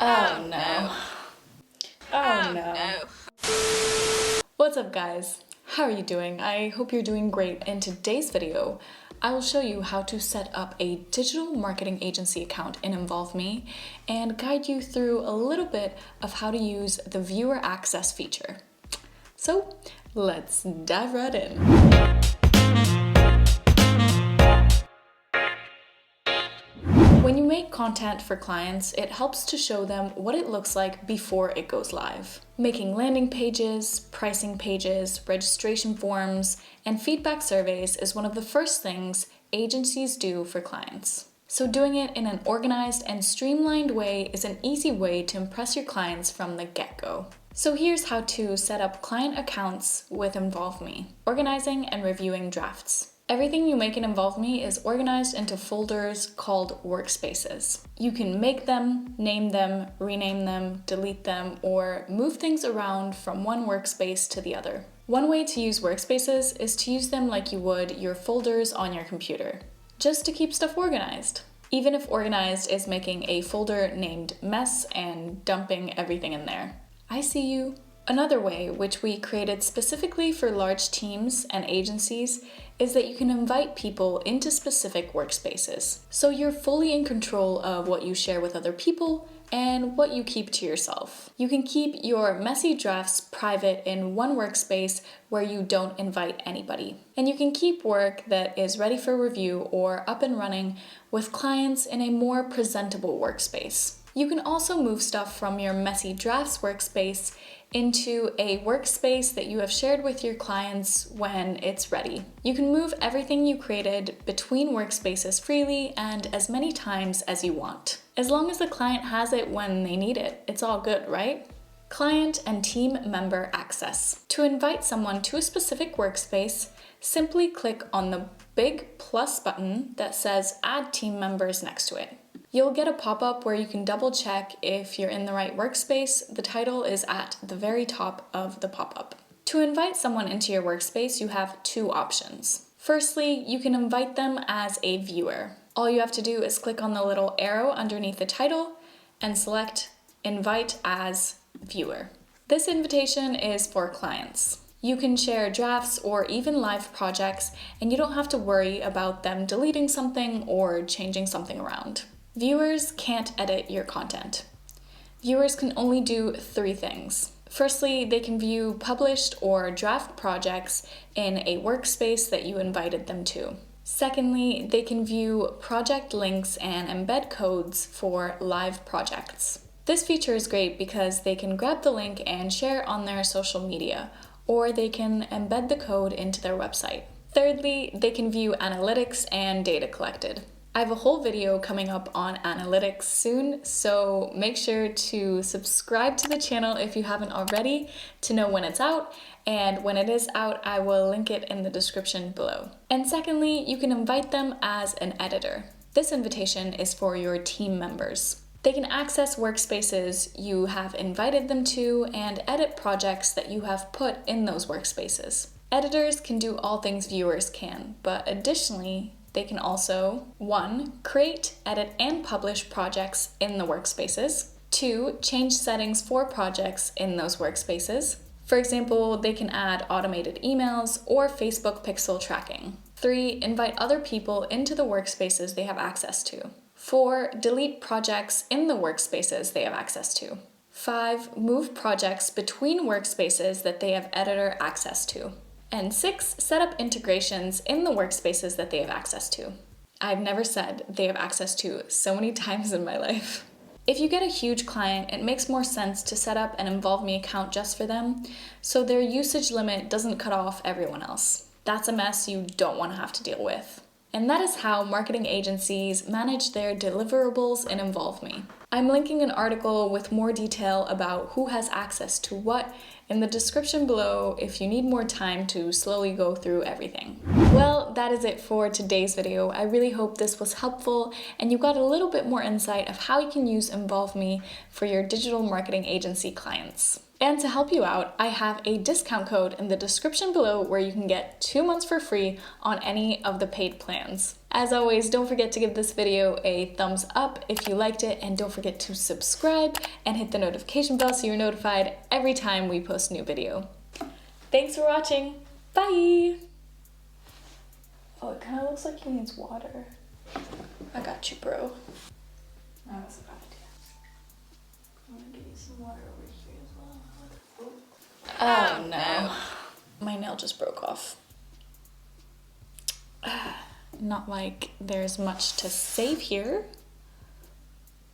Oh no. Oh no. What's up guys? How are you doing? I hope you're doing great. In today's video, I will show you how to set up a digital marketing agency account in InvolveMe and guide you through a little bit of how to use the viewer access feature. So let's dive right in. When you make content for clients, it helps to show them what it looks like before it goes live. Making landing pages, pricing pages, registration forms, and feedback surveys is one of the first things agencies do for clients. So doing it in an organized and streamlined way is an easy way to impress your clients from the get-go. So here's how to set up client accounts with InvolveMe. Organizing and reviewing drafts. Everything you make in InvolveMe is organized into folders called workspaces. You can make them, name them, rename them, delete them, or move things around from one workspace to the other. One way to use workspaces is to use them like you would your folders on your computer, just to keep stuff organized. Even if organized is making a folder named mess and dumping everything in there. I see you. Another way, which we created specifically for large teams and agencies, is that you can invite people into specific workspaces. So you're fully in control of what you share with other people and what you keep to yourself. You can keep your messy drafts private in one workspace where you don't invite anybody. And you can keep work that is ready for review or up and running with clients in a more presentable workspace. You can also move stuff from your messy drafts workspace into a workspace that you have shared with your clients when it's ready. You can move everything you created between workspaces freely and as many times as you want. As long as the client has it when they need it, it's all good, right? Client and team member access. To invite someone to a specific workspace, simply click on the big plus button that says Add Team Members next to it. You'll get a pop-up where you can double check if you're in the right workspace. The title is at the very top of the pop-up. To invite someone into your workspace, you have two options. Firstly, you can invite them as a viewer. All you have to do is click on the little arrow underneath the title and select Invite as Viewer. This invitation is for clients. You can share drafts or even live projects, and you don't have to worry about them deleting something or changing something around. Viewers can't edit your content. Viewers can only do three things. Firstly, they can view published or draft projects in a workspace that you invited them to. Secondly, they can view project links and embed codes for live projects. This feature is great because they can grab the link and share it on their social media, or they can embed the code into their website. Thirdly, they can view analytics and data collected. I have a whole video coming up on analytics soon, so make sure to subscribe to the channel if you haven't already to know when it's out, and when it is out, I will link it in the description below. And secondly, you can invite them as an editor. This invitation is for your team members. They can access workspaces you have invited them to and edit projects that you have put in those workspaces. Editors can do all things viewers can, but additionally, they can also 1. Create, edit, and publish projects in the workspaces. 2. Change settings for projects in those workspaces. For example, they can add automated emails or Facebook pixel tracking. 3. Invite other people into the workspaces they have access to. 4. Delete projects in the workspaces they have access to. 5. Move projects between workspaces that they have editor access to. And 6, set up integrations in the workspaces that they have access to. I've never said they have access to so many times in my life. If you get a huge client, it makes more sense to set up an InvolveMe account just for them, so their usage limit doesn't cut off everyone else. That's a mess you don't want to have to deal with. And that is how marketing agencies manage their deliverables in InvolveMe. I'm linking an article with more detail about who has access to what in the description below if you need more time to slowly go through everything. Well, that is it for today's video. I really hope this was helpful and you got a little bit more insight of how you can use InvolveMe for your digital marketing agency clients. And to help you out, I have a discount code in the description below where you can get 2 months for free on any of the paid plans. As always, don't forget to give this video a thumbs up if you liked it, and don't forget to subscribe and hit the notification bell so you're notified every time we post a new video. Thanks for watching. Bye! Oh, it kind of looks like he needs water. I got you, bro. That was a bad idea. I'm gonna give you some water over here as well. Oh no. My nail just broke off. Not like there's much to save here.